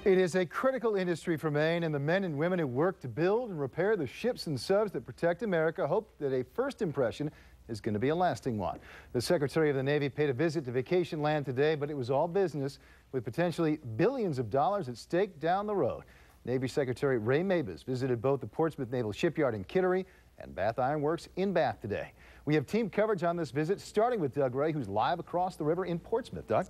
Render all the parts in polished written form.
It is a critical industry for Maine, and the men and women who work to build and repair the ships and subs that protect America hope that a first impression is going to be a lasting one. The Secretary of the Navy paid a visit to vacation land today, but it was all business, with potentially billions of dollars at stake down the road. Navy Secretary Ray Mabus visited both the Portsmouth Naval Shipyard in Kittery and Bath Iron Works in Bath today. We have team coverage on this visit, starting with Doug Ray, who's live across the river in Portsmouth. Doug?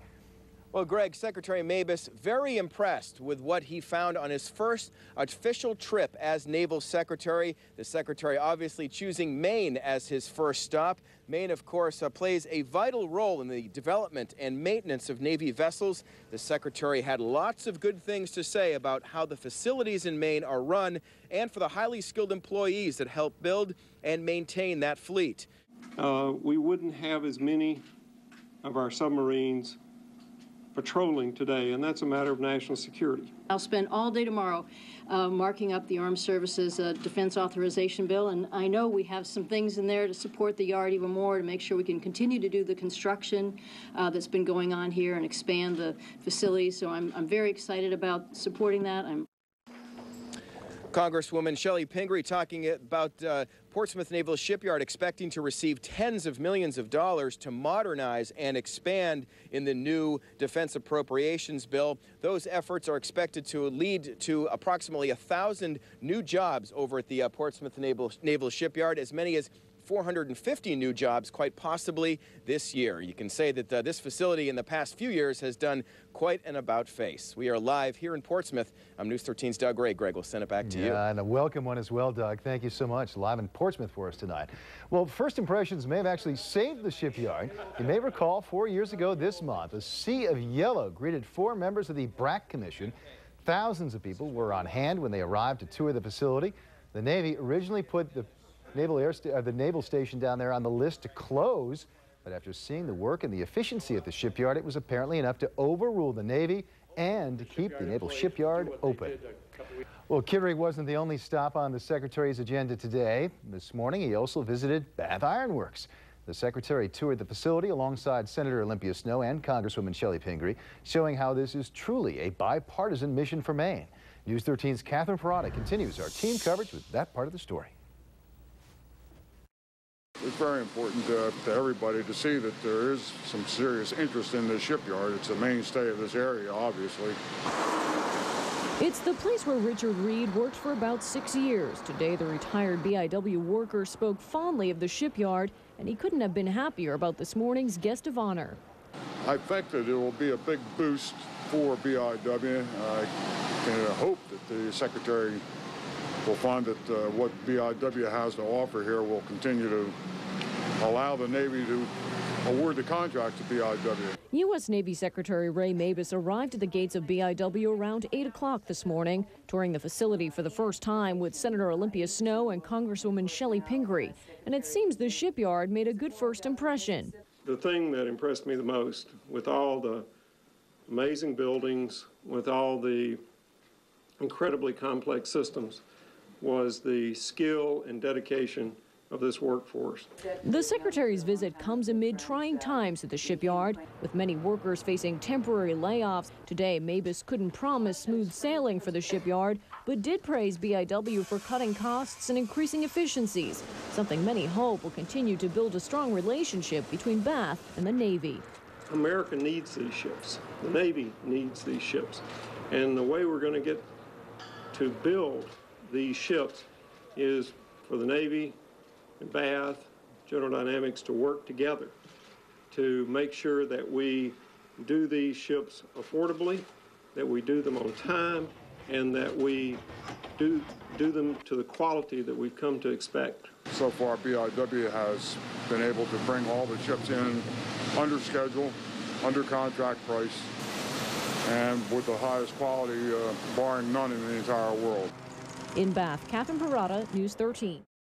Well, Greg, Secretary Mabus very impressed with what he found on his first official trip as Naval Secretary. The Secretary obviously choosing Maine as his first stop. Maine, of course, plays a vital role in the development and maintenance of Navy vessels. The Secretary had lots of good things to say about how the facilities in Maine are run and for the highly skilled employees that help build and maintain that fleet. We wouldn't have as many of our submarines patrolling today, and that's a matter of national security. I'll spend all day tomorrow marking up the Armed Services Defense Authorization Bill, and I know we have some things in there to support the yard even more, to make sure we can continue to do the construction that's been going on here and expand the facilities. So I'm very excited about supporting that. Congresswoman Chellie Pingree talking about Portsmouth Naval Shipyard expecting to receive tens of millions of dollars to modernize and expand in the new defense appropriations bill. Those efforts are expected to lead to approximately 1,000 new jobs over at the Portsmouth Naval Shipyard, as many as 450 new jobs, quite possibly this year. You can say that this facility in the past few years has done quite an about-face. We are live here in Portsmouth. I'm News 13's Doug Ray. Greg, we'll send it back to you. Yeah, and a welcome one as well, Doug. Thank you so much. Live in Portsmouth for us tonight. Well, first impressions may have actually saved the shipyard. You may recall 4 years ago this month, a sea of yellow greeted 4 members of the BRAC Commission. Thousands of people were on hand when they arrived to tour the facility. The Navy originally put the naval station down there on the list to close, but after seeing the work and the efficiency at the shipyard, it was apparently enough to overrule the Navy and to keep the Naval Shipyard open. Well, Kittery wasn't the only stop on the Secretary's agenda today. This morning, he also visited Bath Iron Works. The Secretary toured the facility alongside Senator Olympia Snowe and Congresswoman Shelley Pingree, showing how this is truly a bipartisan mission for Maine. News 13's Catherine Parada continues our team coverage with that part of the story. It's very important to everybody to see that there is some serious interest in this shipyard. It's the mainstay of this area, obviously. It's the place where Richard Reed worked for about 6 years. Today, the retired BIW worker spoke fondly of the shipyard, and he couldn't have been happier about this morning's guest of honor. I think that it will be a big boost for BIW. I can hope that the Secretary will find that what BIW has to offer here will continue to allow the Navy to award the contract to BIW. U.S. Navy Secretary Ray Mabus arrived at the gates of BIW around 8 o'clock this morning, touring the facility for the first time with Senator Olympia Snowe and Congresswoman Shelley Pingree. And it seems the shipyard made a good first impression. The thing that impressed me the most, with all the amazing buildings, with all the incredibly complex systems, was the skill and dedication of this workforce. The Secretary's visit comes amid trying times at the shipyard, with many workers facing temporary layoffs. Today, Mabus couldn't promise smooth sailing for the shipyard, but did praise BIW for cutting costs and increasing efficiencies, something many hope will continue to build a strong relationship between Bath and the Navy. America needs these ships. The Navy needs these ships. And the way we're going to get to build these ships is for the Navy and Bath, General Dynamics to work together to make sure that we do these ships affordably, that we do them on time, and that we do them to the quality that we've come to expect. So far, BIW has been able to bring all the ships in under schedule, under contract price, and with the highest quality, barring none in the entire world. In Bath, Catherine Parada, News 13.